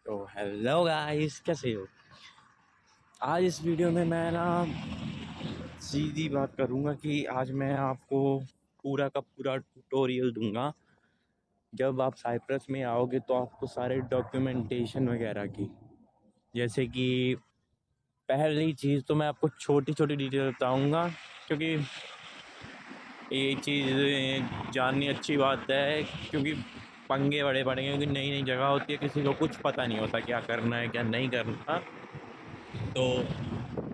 तो hello guys, कैसे हो? आज इस वीडियो में मैं ना सीधी बात करूँगा कि आज मैं आपको पूरा का पूरा ट्यूटोरियल दूंगा। जब आप साइप्रस में आओगे तो आपको सारे डॉक्यूमेंटेशन वगैरह की, जैसे कि पहली चीज़ तो मैं आपको छोटी छोटी डिटेल बताऊंगा, क्योंकि ये चीज़ जाननी अच्छी बात है। क्योंकि पंगे बड़े पड़ेंगे, क्योंकि नई नई जगह होती है, किसी को कुछ पता नहीं होता क्या करना है क्या नहीं करना। तो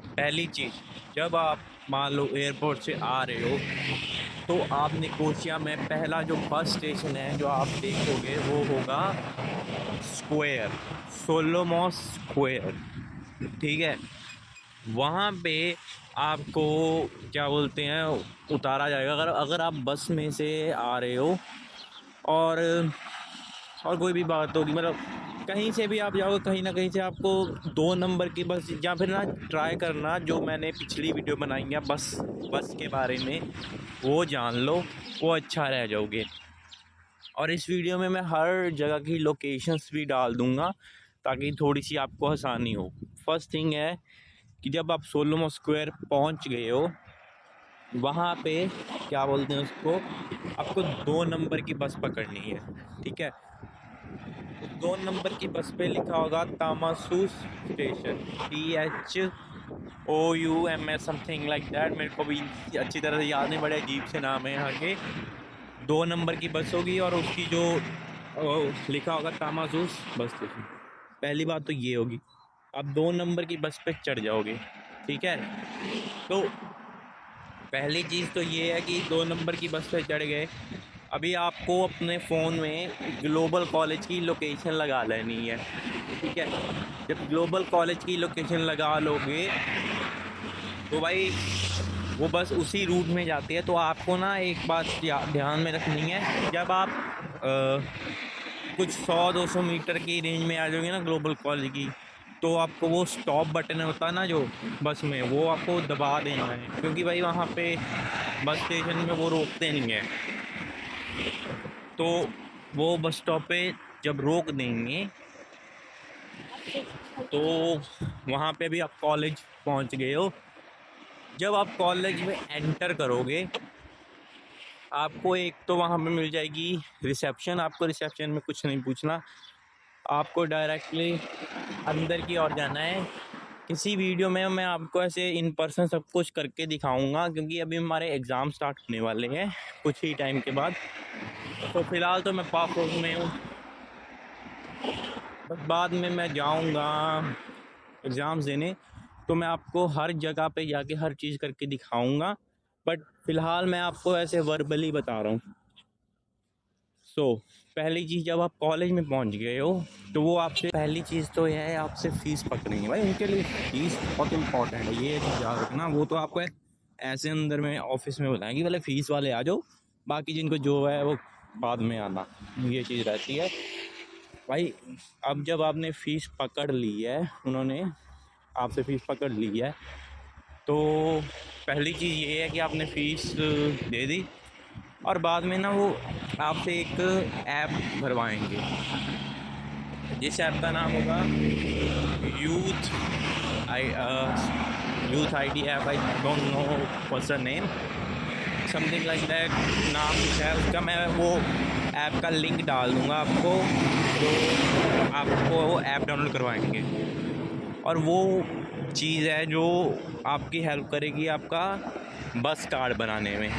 पहली चीज़, जब आप मान लो एयरपोर्ट से आ रहे हो तो आप निकोसिया में पहला जो बस स्टेशन है जो आप देखोगे वो होगा स्क्वायर, सोलोमोस स्क्वायर। ठीक है, वहाँ पे आपको क्या बोलते हैं उतारा जाएगा। अगर अगर आप बस में से आ रहे हो और कोई भी बात होगी, मतलब कहीं से भी आप जाओगे, कहीं ना कहीं से आपको 2 नंबर की बस, या फिर ना ट्राई करना जो मैंने पिछली वीडियो बनाई है बस के बारे में, वो जान लो, वो अच्छा रह जाओगे। और इस वीडियो में मैं हर जगह की लोकेशंस भी डाल दूंगा ताकि थोड़ी सी आपको आसानी हो। फर्स्ट थिंग है कि जब आप सोलोमो स्क्वायर पहुंच गए हो, वहाँ पे क्या बोलते हैं उसको, आपको 2 नंबर की बस पकड़नी है। ठीक है, 2 नंबर की बस पे लिखा होगा तामासूस station, THOUMS something like that. मेरे को भी अच्छी तरह से याद नहीं, बड़े अजीब से नाम है यहाँ के। 2 नंबर की बस होगी और उसकी जो लिखा होगा तामासूस बस स्टेशन। पहली बात तो ये होगी, आप 2 नंबर की बस पे चढ़ जाओगे। ठीक है, तो पहली चीज़ तो ये है कि 2 नंबर की बस पे चढ़ गए। अभी आपको अपने फ़ोन में ग्लोबल कॉलेज की लोकेशन लगा लेनी है। ठीक है, जब ग्लोबल कॉलेज की लोकेशन लगा लोगे तो भाई वो बस उसी रूट में जाती है। तो आपको ना एक बात ध्यान में रखनी है, जब आप कुछ 100-200 मीटर की रेंज में आ जाओगे ना ग्लोबल कॉलेज की, तो आपको वो स्टॉप बटन होता है ना जो बस में, वो आपको दबा देना है, क्योंकि भाई वहाँ पे बस स्टेशन में वो रोकते नहीं है। तो वो बस स्टॉप पे जब रोक देंगे तो वहाँ पे भी आप कॉलेज पहुँच गए हो। जब आप कॉलेज में एंटर करोगे, आपको एक तो वहाँ पे मिल जाएगी रिसेप्शन। आपको रिसेप्शन में कुछ नहीं पूछना, आपको डायरेक्टली अंदर की ओर जाना है। किसी वीडियो में मैं आपको ऐसे इन पर्सन सब कुछ करके दिखाऊंगा, क्योंकि अभी हमारे एग्ज़ाम स्टार्ट होने वाले हैं कुछ ही टाइम के बाद। तो फ़िलहाल तो मैं पासपोर्ट में हूँ, बस बाद में मैं जाऊँगा एग्ज़ाम्स देने, तो मैं आपको हर जगह पे जाके हर चीज़ करके दिखाऊंगा। बट फ़िलहाल मैं आपको ऐसे वर्बली बता रहा हूँ। पहली चीज़, जब आप कॉलेज में पहुंच गए हो तो वो आपसे पहली चीज़ तो यह है, आपसे फ़ीस पकड़ेंगे। भाई उनके लिए फ़ीस बहुत इंपॉर्टेंट है, ये चीज़ याद रखना। वो तो आपको ऐसे अंदर में ऑफिस में बुलाएंगे, पहले फ़ीस वाले आ जाओ, बाकी जिनको जो है वो बाद में आना, ये चीज़ रहती है भाई। अब जब आपने फ़ीस पकड़ ली है, उन्होंने आपसे फ़ीस पकड़ ली है, तो पहली चीज़ ये है कि आपने फ़ीस दे दी, और बाद में ना वो आपसे एक ऐप भरवाएंगे, जिस ऐप का नाम होगा youth ID app. I don't know what's the name, something like that नाम है उसका। मैं वो ऐप का लिंक डाल दूँगा आपको, तो आपको वो ऐप डाउनलोड करवाएंगे, और वो चीज़ है जो आपकी हेल्प करेगी आपका बस कार्ड बनाने में।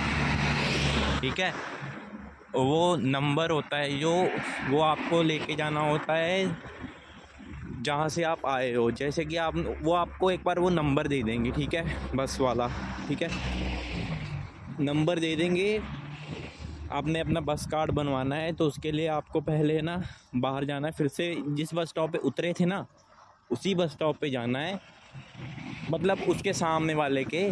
ठीक है, वो नंबर होता है जो वो आपको लेके जाना होता है जहाँ से आप आए हो। जैसे कि आप, वो आपको एक बार वो नंबर दे देंगे, ठीक है, बस वाला। ठीक है, नंबर दे देंगे। आपने अपना बस कार्ड बनवाना है तो उसके लिए आपको पहले ना बाहर जाना है, फिर से जिस बस स्टॉप पे उतरे थे ना उसी बस स्टॉप पे जाना है, मतलब उसके सामने वाले के।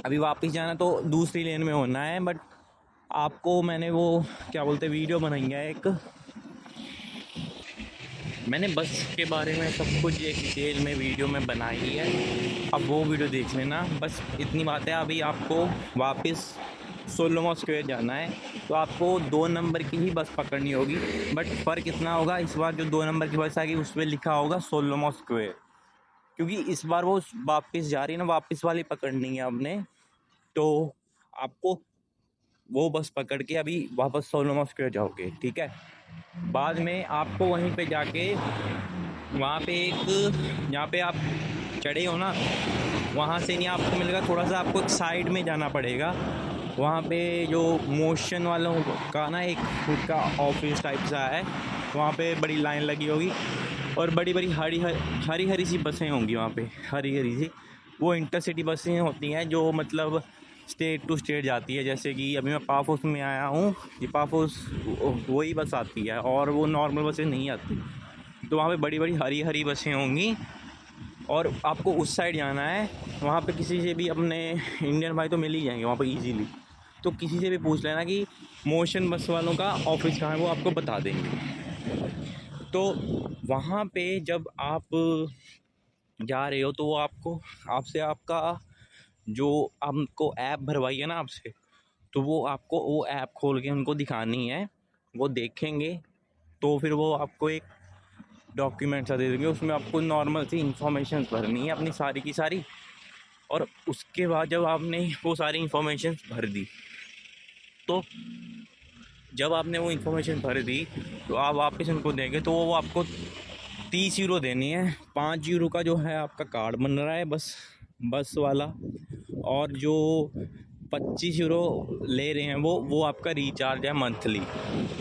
अभी वापस जाना तो दूसरी लेन में होना है। बट आपको मैंने वो क्या बोलते वीडियो बनाई है एक, मैंने बस के बारे में सब कुछ एक डिटेल में वीडियो में बनाई है, अब वो वीडियो देख लेना। बस इतनी बात है, अभी आपको वापस सोलोमो स्क्वायर जाना है। तो आपको 2 नंबर की ही बस पकड़नी होगी। बट फ़र्क इतना होगा, इस बार जो 2 नंबर की बस आएगी उस पर लिखा होगा सोलोमो स्क्वायर, क्योंकि इस बार वो वापस जा रही है ना, वापस वाली पकड़नी है आपने। तो आपको वो बस पकड़ के अभी वापस सोलोमो स्क्वायर जाओगे, ठीक है। बाद में आपको वहीं पे जाके वहाँ पे एक, जहाँ पे आप चढ़े हो ना, वहाँ से नहीं आपको मिलेगा, थोड़ा सा आपको एक साइड में जाना पड़ेगा। वहाँ पे जो मोशन वालों का ना एक खुद का ऑफिस टाइप सा है, वहाँ पे बड़ी लाइन लगी होगी और बड़ी बड़ी हरी हरी सी बसें होंगी वहाँ पे, हरी हरी सी। वो इंटरसिटी बसें होती हैं जो मतलब स्टेट टू स्टेट जाती है। जैसे कि अभी मैं पाफोस में आया हूँ, ये पाफोस वही बस आती है और वो नॉर्मल बसें नहीं आती। तो वहाँ पे बड़ी बड़ी हरी हरी बसें होंगी और आपको उस साइड जाना है। वहाँ पे किसी से भी, अपने इंडियन भाई तो मिल ही जाएंगे वहाँ पे इजीली। तो किसी से भी पूछ लेना कि मोशन बस वालों का ऑफिस कहाँ है, वो आपको बता देंगे। तो वहाँ पे जब आप जा रहे हो तो वो आपको, आपसे आपका जो आपको ऐप भरवाई है ना आपसे, तो वो आपको वो ऐप खोल के उनको दिखानी है। वो देखेंगे तो फिर वो आपको एक डॉक्यूमेंट सा दे देंगे, उसमें आपको नॉर्मल सी इंफॉर्मेशन भरनी है अपनी सारी की सारी। और उसके बाद जब आपने वो सारी इंफॉर्मेशन भर दी, तो जब आपने वो इंफॉर्मेशन भर दी तो आप वापस उनको देंगे, तो वो आपको 30 यूरो देनी है। 5 यूरो का जो है आपका कार्ड बन रहा है बस वाला, और जो 25 यूरो ले रहे हैं वो आपका रिचार्ज है मंथली।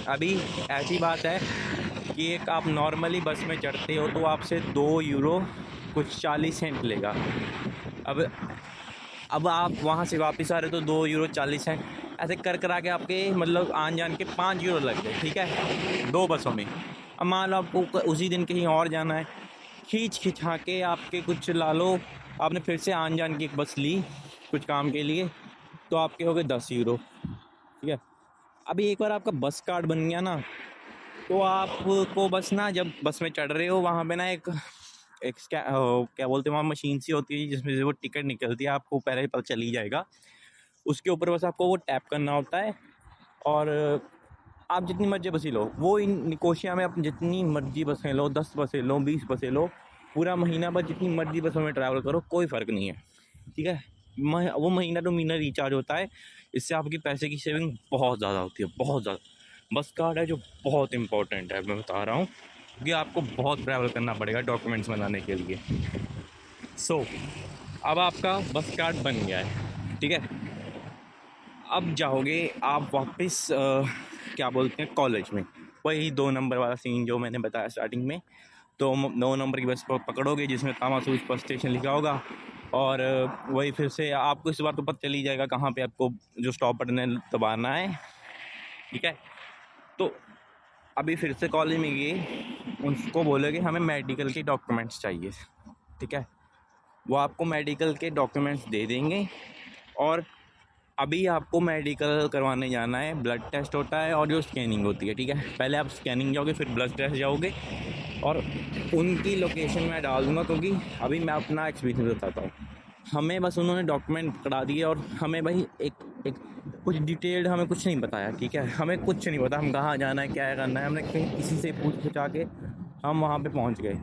अभी ऐसी बात है कि एक आप नॉर्मली बस में चढ़ते हो तो आपसे 2 यूरो कुछ 40 सेंट लेगा। अब आप वहाँ से वापस आ रहे हो तो 2 यूरो 40 सेंट, ऐसे कर करा के आपके मतलब आन जान के 5 यूरो लग गए, ठीक है, 2 बसों में। अब मान लो आपको उसी दिन कहीं और जाना है, खींचा के आपके कुछ ला लो, आपने फिर से आन जान की एक बस ली कुछ काम के लिए, तो आपके हो गए 10 यूरो, ठीक है। अभी एक बार आपका बस कार्ड बन गया ना, तो आपको बस ना, जब बस में चढ़ रहे हो वहाँ पे ना एक एक क्या बोलते हैं, वहाँ मशीन सी होती है जिसमें से वो टिकट निकलती है, आपको पहले पता चल ही जाएगा। उसके ऊपर बस आपको वो टैप करना होता है और आप जितनी मर्जी बसें लो, वो इन निकोशिया में आप जितनी मर्जी बसें लो, 10 बसें लो, 20 बसें लो, पूरा महीना भर जितनी मर्जी बसों में ट्रैवल करो, कोई फ़र्क नहीं है, ठीक है। वो महीना टू महीना रिचार्ज होता है, इससे आपकी पैसे की सेविंग बहुत ज़्यादा होती है, बहुत ज़्यादा। बस कार्ड है जो बहुत इंपॉर्टेंट है, मैं बता रहा हूँ, क्योंकि आपको बहुत ट्रैवल करना पड़ेगा डॉक्यूमेंट्स बनाने के लिए। अब आपका बस कार्ड बन गया है, ठीक है। अब जाओगे आप वापस क्या बोलते हैं, कॉलेज में। वही 2 नंबर वाला सीन जो मैंने बताया स्टार्टिंग में। तो 9 नंबर की बस पकड़ोगे जिसमें कामासूज बस स्टेशन लिखा होगा, और वही फिर से आपको इस बार तो पता चल ही जाएगा कहाँ पे आपको जो स्टॉप बटन है दबाना है, ठीक है। तो अभी फिर से कॉलेज में गए, उनको बोलोगे हमें मेडिकल के डॉक्यूमेंट्स चाहिए, ठीक है। वो आपको मेडिकल के डॉक्यूमेंट्स दे देंगे। और अभी आपको मेडिकल करवाने जाना है, ब्लड टेस्ट होता है और जो स्कैनिंग होती है, ठीक है। पहले आप स्कैनिंग जाओगे, फिर ब्लड टेस्ट जाओगे, और उनकी लोकेशन मैं डाल दूँगा, क्योंकि अभी मैं अपना एक्सपीरियंस बताता हूँ। हमें बस उन्होंने डॉक्यूमेंट पकड़ा दिए और हमें भाई एक कुछ डिटेल्ड हमें कुछ नहीं बताया, ठीक है। हमें कुछ नहीं पता हम कहाँ जाना है, क्या करना है, हमने कहीं किसी से पूछ पूछा के हम वहाँ पे पहुँच गए।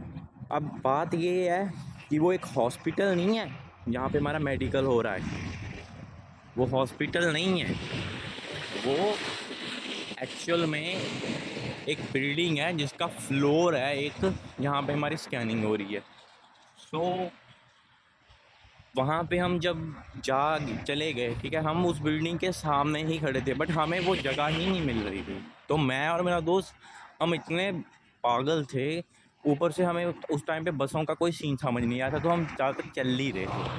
अब बात ये है कि वो एक हॉस्पिटल नहीं है जहाँ पे हमारा मेडिकल हो रहा है, वो हॉस्पिटल नहीं है, वो एक्चुअल में एक बिल्डिंग है जिसका फ्लोर है एक, जहाँ पे हमारी स्कैनिंग हो रही है। सो वहाँ पे हम जब चले गए, ठीक है, हम उस बिल्डिंग के सामने ही खड़े थे, बट हमें वो जगह ही नहीं मिल रही थी। तो मैं और मेरा दोस्त, हम इतने पागल थे, ऊपर से हमें उस टाइम पे बसों का कोई सीन समझ नहीं आया था, तो हम ज़्यादातर चल ही रहे थे,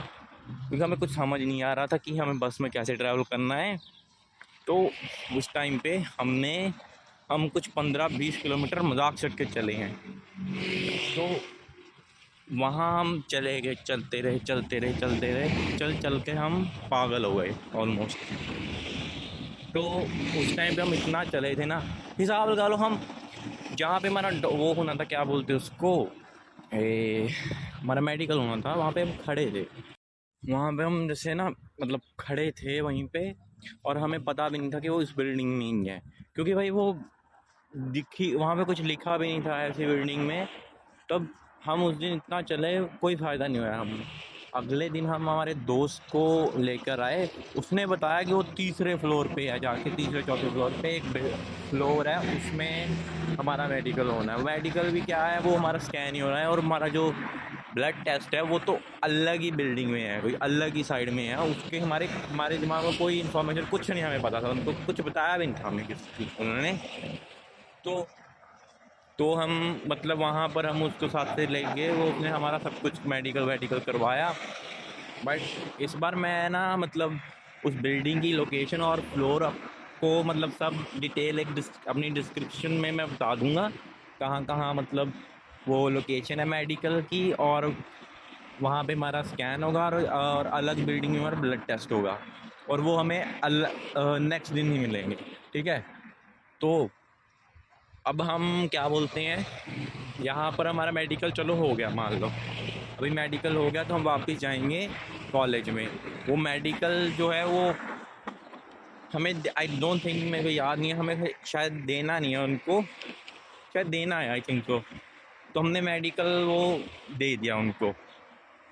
क्योंकि हमें कुछ समझ नहीं आ रहा था कि हमें बस में कैसे ट्रैवल करना है। तो उस टाइम पे हम कुछ 15-20 किलोमीटर मजाक चढ़ के चले हैं। तो वहाँ हम चले गए, चलते रहे, चल के हम पागल हो गए ऑलमोस्ट। तो उस टाइम पे हम इतना चले थे ना, हिसाब लगा लो, हम जहाँ पे हमारा वो होना था, क्या बोलते उसको, हमारा मेडिकल होना था, वहाँ पे हम खड़े थे। वहाँ पे हम जैसे ना, मतलब खड़े थे वहीं पे, और हमें पता भी नहीं था कि वो इस बिल्डिंग में ही है, क्योंकि भाई वो दिखी वहाँ पे कुछ लिखा भी नहीं था ऐसी बिल्डिंग में। तब हम उस दिन इतना चले, कोई फ़ायदा नहीं हुआ। हम अगले दिन हम हमारे दोस्त को लेकर आए, उसने बताया कि वो तीसरे फ्लोर पे है, जाके तीसरे चौथे फ्लोर पे एक फ्लोर है, उसमें हमारा मेडिकल होना है। मेडिकल भी क्या है, वो हमारा स्कैन ही हो रहा है, और हमारा जो ब्लड टेस्ट है वो तो अलग ही बिल्डिंग में है, कोई अलग ही साइड में है उसके। हमारे हमारे दिमाग में कोई इन्फॉर्मेशन कुछ नहीं हमें पता था, उनको कुछ बताया भी नहीं था हमें किसी उन्होंने। तो तो हम मतलब वहाँ पर हम उसको साथ से ले गए, वो उसने हमारा सब कुछ मेडिकल वेडिकल करवाया। बट इस बार मैं ना मतलब उस बिल्डिंग की लोकेशन और फ्लोर को मतलब सब डिटेल एक अपनी डिस्क्रिप्शन में मैं बता दूंगा, कहाँ कहाँ मतलब वो लोकेशन है मेडिकल की, और वहाँ पे हमारा स्कैन होगा, और अलग बिल्डिंग में हमारा ब्लड टेस्ट होगा, और वो हमें नेक्स्ट दिन ही मिलेंगे। ठीक है। तो अब हम क्या बोलते हैं, यहाँ पर हमारा मेडिकल चलो हो गया, मान लो अभी मेडिकल हो गया, तो हम वापस जाएंगे कॉलेज में। वो मेडिकल जो है वो हमें आई डोंट थिंक, मेरे को याद नहीं है, हमें शायद देना नहीं है उनको, शायद देना है आई थिंक तो हमने मेडिकल वो दे दिया उनको।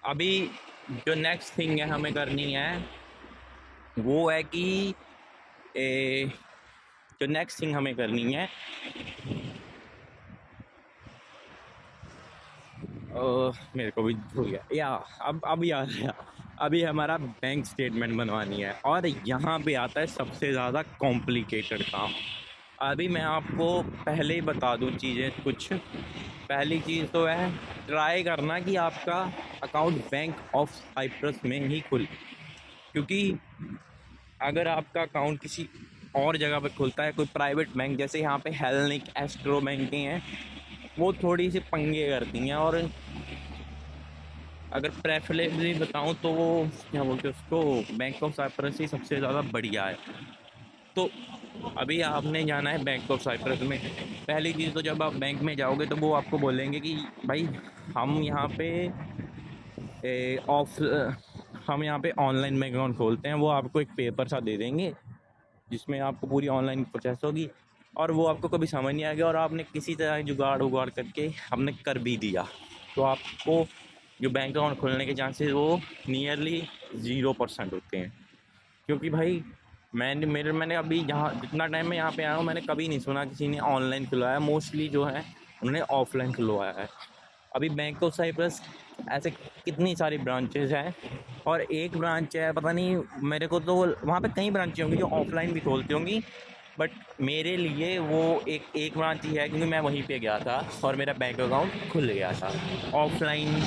अभी जो नेक्स्ट थिंग है हमें करनी है वो है कि जो नेक्स्ट थिंग हमें करनी है, मेरे को भी भूल गया या अब याद आया। अभी हमारा बैंक स्टेटमेंट बनवानी है, और यहाँ पे आता है सबसे ज़्यादा कॉम्प्लिकेटेड काम। अभी मैं आपको पहले ही बता दूँ चीज़ें कुछ। पहली चीज़ तो है, ट्राई करना कि आपका अकाउंट बैंक ऑफ साइप्रस में ही खुले, क्योंकि अगर आपका अकाउंट किसी और जगह पे खुलता है, कोई प्राइवेट बैंक, जैसे यहाँ पे हेलनिक एस्ट्रो बैंकें हैं, वो थोड़ी सी पंगे करती हैं। और अगर प्रेफरेबली बताऊं तो वो क्या बोलते हैं उसको, बैंक ऑफ साइप्रस ही सबसे ज़्यादा बढ़िया है। तो अभी आपने जाना है बैंक ऑफ साइप्रस में। पहली चीज़ तो जब आप बैंक में जाओगे तो वो आपको बोलेंगे कि भाई हम यहाँ पे हम यहाँ पे ऑनलाइन बैंक अकाउंट खोलते हैं। वो आपको एक पेपर सा दे देंगे जिसमें आपको पूरी ऑनलाइन प्रोसेस होगी, और वो आपको कभी समझ नहीं आएगा, और आपने किसी तरह जुगाड़ उगाड़ करके हमने कर भी दिया, तो आपको जो बैंक अकाउंट खोलने के चांसेस वो नियरली 0% होते हैं। क्योंकि भाई मैंने अभी जहाँ जितना टाइम में यहाँ पे आया हूँ, मैंने कभी नहीं सुना किसी ने ऑनलाइन खुलवाया। मोस्टली जो है उन्होंने ऑफलाइन खुलवाया है। अभी बैंक ऑफ साइप्रस ऐसे कितनी सारी ब्रांचेज हैं, और एक ब्रांच है पता नहीं, मेरे को तो वहाँ पे कई ब्रांचें होंगी जो ऑफलाइन भी खोलती होंगी, बट मेरे लिए वो एक ब्रांच ही है, क्योंकि मैं वहीं पे गया था और मेरा बैंक अकाउंट खुल गया था ऑफलाइन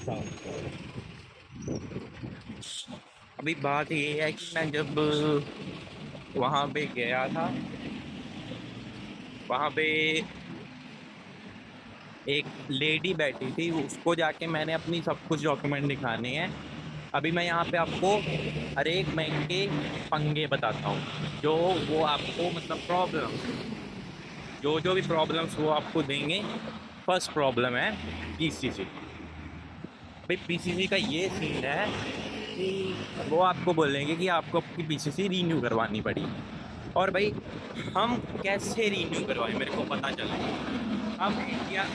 था। अभी बात ये है कि मैं जब वहाँ पे गया था, वहाँ पे एक लेडी बैठी थी, उसको जाके मैंने अपनी सब कुछ डॉक्यूमेंट दिखाने हैं। अभी मैं यहाँ पे आपको हर एक बैंक के पंगे बताता हूँ, जो वो आपको मतलब प्रॉब्लम, जो जो भी प्रॉब्लम्स वो आपको देंगे। फर्स्ट प्रॉब्लम है पीसीसी। भाई पीसीसी का ये सीन है कि वो आपको बोलेंगे कि आपको अपनी पीसीसी रीन्यू करवानी पड़ी, और भाई हम कैसे रीन्यू करवाएं, मेरे को पता चले। हम इंडिया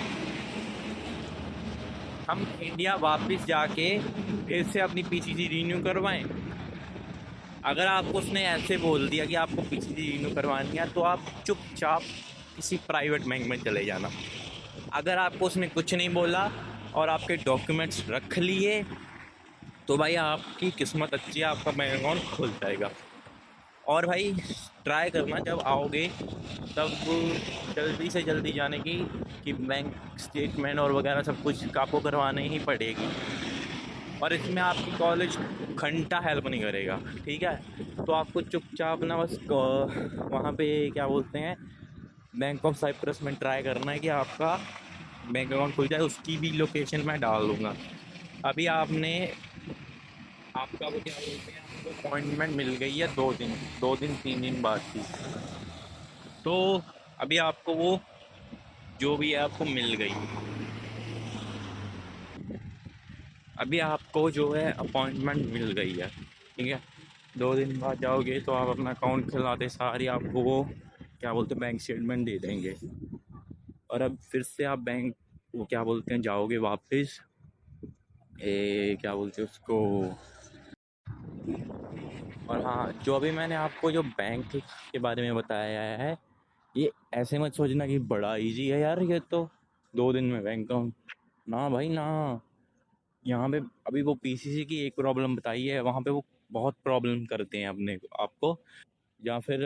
हम इंडिया वापस जाके फिर से अपनी पीसीसी रीन्यू करवाएं। अगर आपको उसने ऐसे बोल दिया कि आपको पीसीसी रीन्यू करवानी है, तो आप चुपचाप किसी प्राइवेट बैंक में चले जाना। अगर आपको उसने कुछ नहीं बोला और आपके डॉक्यूमेंट्स रख लिए, तो भाई आपकी किस्मत अच्छी है, आपका बैंक अकाउंट खुल जाएगा। और भाई ट्राई करना जब आओगे तब जल्दी से जल्दी जाने की, कि बैंक स्टेटमेंट और वगैरह सब कुछ आपको करवाने ही पड़ेगी। और इसमें आपकी कॉलेज घंटा हेल्प नहीं करेगा, ठीक है। तो आपको चुपचाप ना बस वहाँ पे क्या बोलते हैं, बैंक ऑफ साइप्रस में ट्राई करना है कि आपका बैंक अकाउंट खुल जाए। उसकी भी लोकेशन मैं डाल दूँगा। अभी आपका वो क्या बोलते हैं, आपको अपॉइंटमेंट मिल गई है 2 दिन 3 दिन बाद की। तो अभी आपको वो जो भी है आपको मिल गई। अभी आपको जो है अपॉइंटमेंट मिल गई है, ठीक है। 2 दिन बाद जाओगे तो आप अपना अकाउंट खुलाते सारी आपको वो क्या बोलते हैं बैंक स्टेटमेंट दे देंगे। और अब फिर से आप बैंक वो क्या बोलते हैं जाओगे वापस, क्या बोलते हैं उसको। और हाँ, जो अभी मैंने आपको जो बैंक के बारे में बताया है, ये ऐसे मत सोचना कि बड़ा इजी है यार ये तो 2 दिन में बैंक अकाउंट। ना भाई ना, यहाँ पे अभी वो पीसीसी की एक प्रॉब्लम बताई है, वहाँ पे वो बहुत प्रॉब्लम करते हैं अपने आपको। या फिर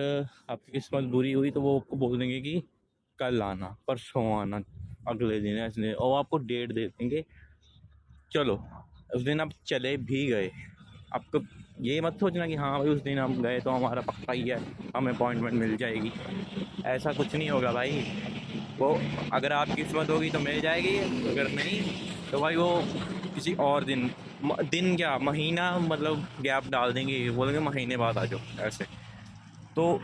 आपकी किस्मत बुरी हुई तो वो आपको बोल देंगे कि कल आना, परसों आना, अगले दिन ऐसे, और आपको डेट दे देंगे। चलो, उस दिन आप चले भी गए, आपको ये मत सोचना कि हाँ भाई उस दिन हम गए तो हमारा पक्का ही है, हमें अपॉइंटमेंट मिल जाएगी। ऐसा कुछ नहीं होगा भाई। वो अगर आपकी किस्मत होगी तो मिल जाएगी, अगर नहीं तो भाई वो किसी और दिन, दिन क्या महीना मतलब गैप डाल देंगे, बोलेंगे महीने बाद आ जाओ ऐसे। तो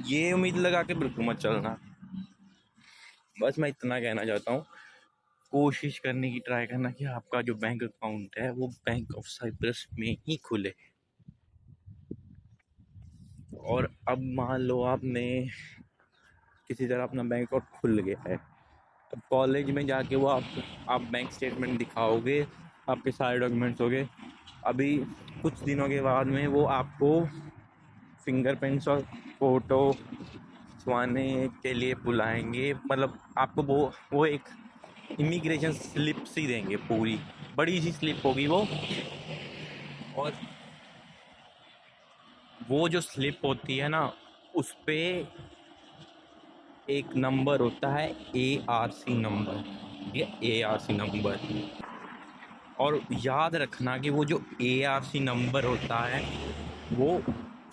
ये उम्मीद लगा के बिल्कुल मत चलना। बस मैं इतना कहना चाहता हूँ, कोशिश करने की ट्राई करना कि आपका जो बैंक अकाउंट है वो बैंक ऑफ साइप्रस में ही खुले। और अब मान लो आपने किसी तरह अपना बैंक अकाउंट खुल गया है, अब कॉलेज में जाके वो आप बैंक स्टेटमेंट दिखाओगे, आपके सारे डॉक्यूमेंट्स हो गए। अभी कुछ दिनों के बाद में वो आपको फिंगरप्रिंट्स और फ़ोटो खिंचवाने के लिए बुलाएंगे, मतलब आपको वो एक इमिग्रेशन स्लिप सी देंगे, पूरी बड़ी सी स्लिप होगी वो। और वो जो स्लिप होती है ना, उस पे एक नंबर होता है ARC नंबर, ये ARC नंबर। और याद रखना कि वो जो ARC नंबर होता है वो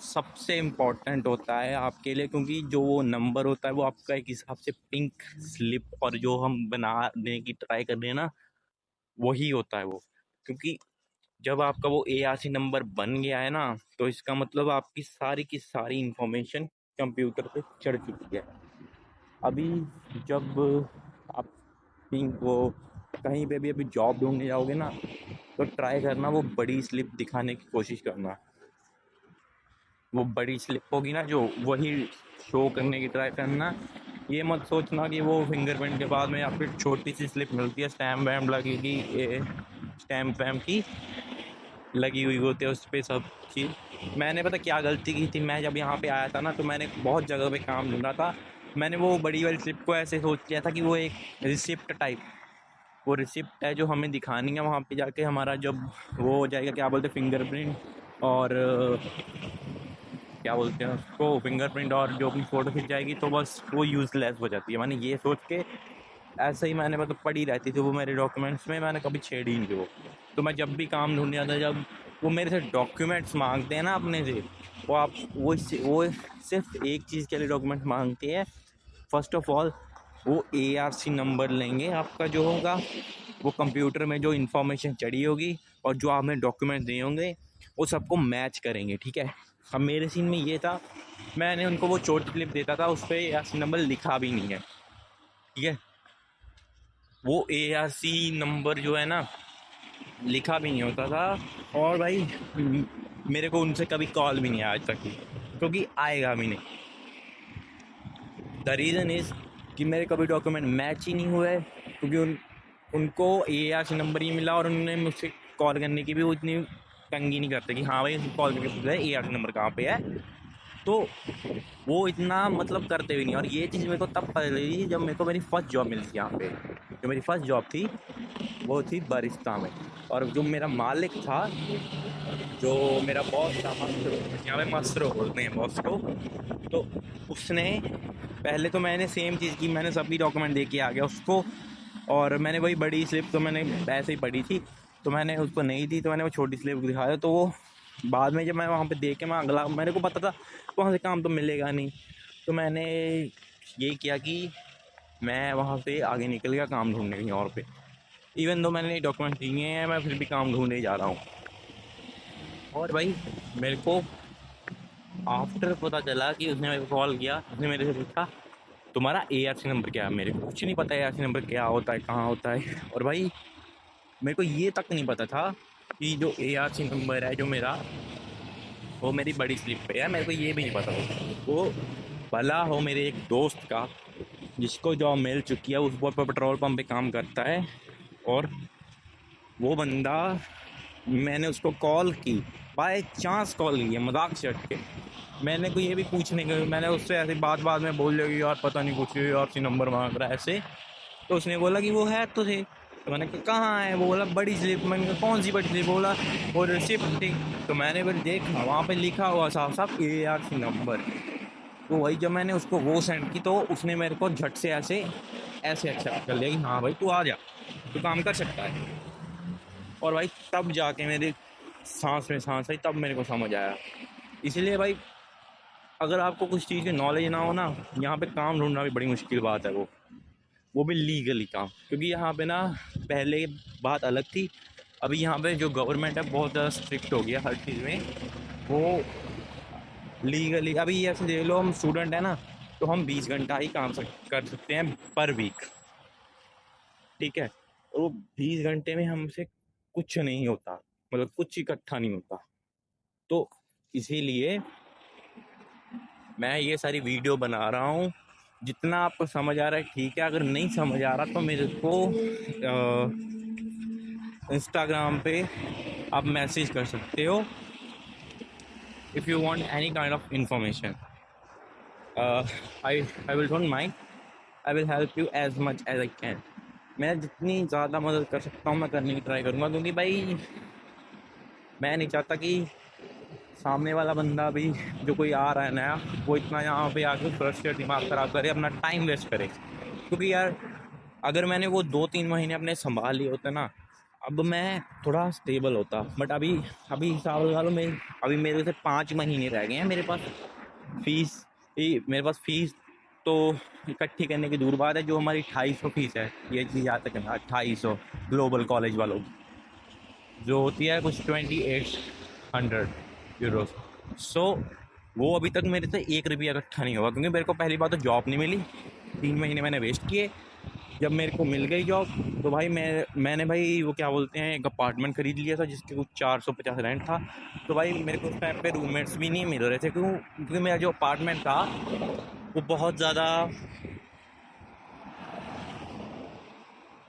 सबसे इम्पोर्टेंट होता है आपके लिए, क्योंकि जो वो नंबर होता है वो आपका एक हिसाब से पिंक स्लिप, और जो हम बनाने की ट्राई कर रहे हैं ना वही होता है वो। क्योंकि जब आपका वो ARC नंबर बन गया है ना, तो इसका मतलब आपकी सारी की सारी इंफॉर्मेशन कंप्यूटर पे चढ़ चुकी है। अभी जब आप पिंक वो कहीं पे भी अभी जॉब ढूंढने जाओगे ना, तो ट्राई करना वो बड़ी स्लिप दिखाने की कोशिश करना। वो बड़ी स्लिप होगी ना जो, वही शो करने की ट्राई करना। ये मत सोचना कि वो फिंगरप्रिंट के बाद में या फिर छोटी सी स्लिप मिलती है, स्टैम्प वैम्प लगेगी, स्टैम्प वैम्प की लगी हुई होती है उस पर सब चीज़। मैंने पता क्या गलती की थी, मैं जब यहाँ पे आया था ना तो मैंने बहुत जगह पे काम ढूंढा था। मैंने वो बड़ी वाली स्लिप को ऐसे सोच लिया था कि वो एक रिसिप्ट टाइप, वो रिसिप्ट है जो हमें दिखानी है वहाँ पे जाके, हमारा जब वो हो जाएगा क्या बोलते हैं फिंगरप्रिंट, और क्या बोलते हैं उसको फिंगरप्रिंट, और जो अपनी फ़ोटो खिंच जाएगी तो बस वो यूज़लेस हो जाती है। मैंने ये सोच के ऐसे ही मैंने मतलब पड़ी रहती थी वो मेरे डॉक्यूमेंट्स में, मैंने कभी छेड़ी नहीं थी वो। तो मैं जब भी काम ढूंढ आता, जब वो मेरे से डॉक्यूमेंट्स मांगते हैं ना अपने से, वो आप वो सिर्फ एक चीज़ के लिए डॉक्यूमेंट मांगते हैं। फर्स्ट ऑफ ऑल वो ARC नंबर लेंगे आपका जो होगा, वो कंप्यूटर में जो इन्फॉर्मेशन चढ़ी होगी और जो आपने डॉक्यूमेंट दिए होंगे वो सबको मैच करेंगे, ठीक है। अब मेरे सीन में ये था, मैंने उनको वो छोटी क्लिप देता था, उस पर ARC नंबर लिखा भी नहीं है, ठीक है। वो ARC नंबर जो है ना लिखा भी नहीं होता था। और भाई मेरे को उनसे कभी कॉल भी नहीं आया आज तक, क्योंकि आएगा भी नहीं। द रीज़न इज़ कि मेरे कभी डॉक्यूमेंट मैच ही नहीं हुए, क्योंकि उनको ARC नंबर ही मिला, और उन्होंने मुझसे कॉल करने की भी वो इतनी तंगी नहीं करते कि हाँ भाई कॉल करके पूछ रहे ARC नंबर कहाँ पे है। तो वो इतना मतलब करते भी नहीं। और ये चीज़ मेरे को तब पता लगी जब मेरे को मेरी फर्स्ट जॉब मिली थी यहाँ पे। जो मेरी फर्स्ट जॉब थी वो थी बारिस्ता में, और जो मेरा मालिक था, जो मेरा बॉस था, यहाँ पे मास्टर बोलते हैं बॉस को, तो उसने पहले तो मैंने सेम चीज़ की, मैंने सभी डॉक्यूमेंट दे के आ गया उसको, और मैंने वही बड़ी स्लिप तो मैंने ऐसे ही पड़ी थी तो मैंने उसको नहीं दी, तो मैंने वो छोटी स्लिप दिखाया। तो वो बाद में जब मैं वहाँ पे देख के मैं अगला, मेरे को पता था वहाँ से काम तो मिलेगा नहीं, तो मैंने ये किया कि मैं वहाँ से आगे निकल गया काम ढूंढने कहीं और पे। इवन दो मैंने डॉक्यूमेंट दिए हैं, मैं फिर भी काम ढूंढने जा रहा हूँ। और भाई मेरे को आफ्टर पता चला कि उसने मेरे को कॉल किया, उसने मेरे से पूछा तुम्हारा ARC नंबर क्या है। मेरे को कुछ नहीं पता ARC नंबर क्या होता है, कहाँ होता है। और भाई मेरे को ये तक नहीं पता था कि जो ARC नंबर है जो मेरा, वो मेरी बड़ी स्लिप पे है, मेरे को ये भी नहीं पता वो भला हो मेरे एक दोस्त का जिसको जॉब मिल चुकी है, उस वो पेट्रोल पंप पे काम करता है। और वो बंदा, मैंने उसको कॉल की, बाय चांस कॉल की है, मजाक से हट के। मैंने को ये भी पूछने के, मैंने उससे ऐसी बात में बोल दिया कि यार पता नहीं कुछ यार सी नंबर मांग रहा है ऐसे। तो उसने बोला कि वो है तो थे। तो मैंने कहा कहाँ है, वो बोला बड़ी स्लिप। मैंने कहा कौन सी बड़ी स्लिप, बोला वो रिसिप्ट थी। तो मैंने फिर देखा वहाँ पे लिखा हुआ साफ साफ ARC नंबर। तो वही जब मैंने उसको वो सेंड की तो उसने मेरे को झट से ऐसे ऐसे एक्सेप्ट कर लिया कि हाँ भाई तू आ जा, तू काम कर सकता है। और भाई तब जाके मेरे सांस में सांस आई, तब मेरे को समझ आया। इसलिए भाई अगर आपको कुछ चीज़ की नॉलेज ना हो ना, यहाँ पे काम ढूंढना भी बड़ी मुश्किल बात है। वो भी लीगली काम, क्योंकि यहाँ पे ना पहले बात अलग थी। अभी यहाँ पे जो गवर्नमेंट है बहुत ज़्यादा स्ट्रिक्ट हो गया हर चीज़ में। वो लीगली अभी ऐसे देख लो, हम स्टूडेंट है ना, तो हम 20 घंटा ही काम कर सकते हैं पर वीक। ठीक है, तो 20 घंटे में हमसे कुछ नहीं होता, मतलब कुछ इकट्ठा नहीं होता। तो इसीलिए मैं ये सारी वीडियो बना रहा हूँ। जितना आपको समझ आ रहा है ठीक है, अगर नहीं समझ आ रहा तो मेरे को इंस्टाग्राम पे आप मैसेज कर सकते हो, if you want any kind of information. I will don't mind, I will help you as much as I can. मैं जितनी ज़्यादा मदद कर सकता हूँ मैं करने की ट्राई करूँगा, क्योंकि भाई मैं नहीं चाहता कि सामने वाला बंदा भी, जो कोई आ रहा है नया, वो इतना यहाँ पे आके फ्रस्ट्रेट दिमाग ख़राब करे, अपना टाइम वेस्ट करे। क्योंकि यार अगर मैंने वो 2-3 महीने अपने संभाल लिए होते ना, अब मैं थोड़ा स्टेबल होता। बट अभी अभी हिसाब लगा लो, मैं अभी मेरे से 5 महीने रह गए हैं मेरे पास। फीस मेरे पास फीस तो इकट्ठी करने की दूर बात है, जो हमारी 250 फीस है, ये चीज़ याद रखना, 250 ग्लोबल कॉलेज वालों की, जो होती है कुछ 2800 यूरोस। सो वो अभी तक मेरे से 1 रुपया इकट्ठा नहीं हुआ, क्योंकि मेरे को पहली बात तो जॉब नहीं मिली, 3 महीने मैंने वेस्ट किए। जब मेरे को मिल गई जॉब तो भाई मैंने भाई वो क्या बोलते हैं, एक अपार्टमेंट खरीद लिया था जिसके कुछ 450 रेंट था। तो भाई मेरे को उस टाइम पे रूममेट्स भी नहीं मिल रहे थे, क्योंकि मेरा जो अपार्टमेंट था वो बहुत ज़्यादा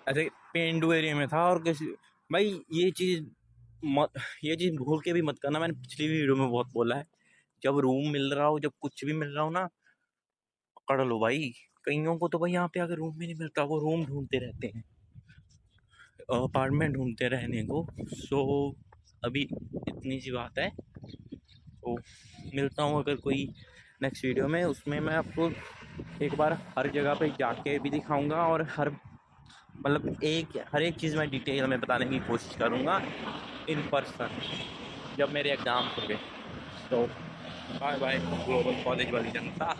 ऐसे पेंडू एरिया में था। और किसी भाई मत ये चीज़ भूल के भी मत करना, मैंने पिछली वीडियो में बहुत बोला है, जब रूम मिल रहा हो, जब कुछ भी मिल रहा हो ना, पकड़ लो भाई। कईयों को तो भाई यहाँ पे अगर रूम भी नहीं मिलता, वो रूम ढूंढते रहते हैं, अपार्टमेंट ढूंढते रहने को। सो अभी इतनी सी बात है। तो मिलता हूँ अगर कोई नेक्स्ट वीडियो में, उसमें मैं आपको एक बार हर जगह पे जाके भी दिखाऊंगा, और मतलब हर एक चीज़ मैं डिटेल में बताने की कोशिश करूँगा इन पर्सन, जब मेरे एग्ज़ाम्स होंगे। तो बाय बाय ग्लोबल कॉलेज वाली जनता।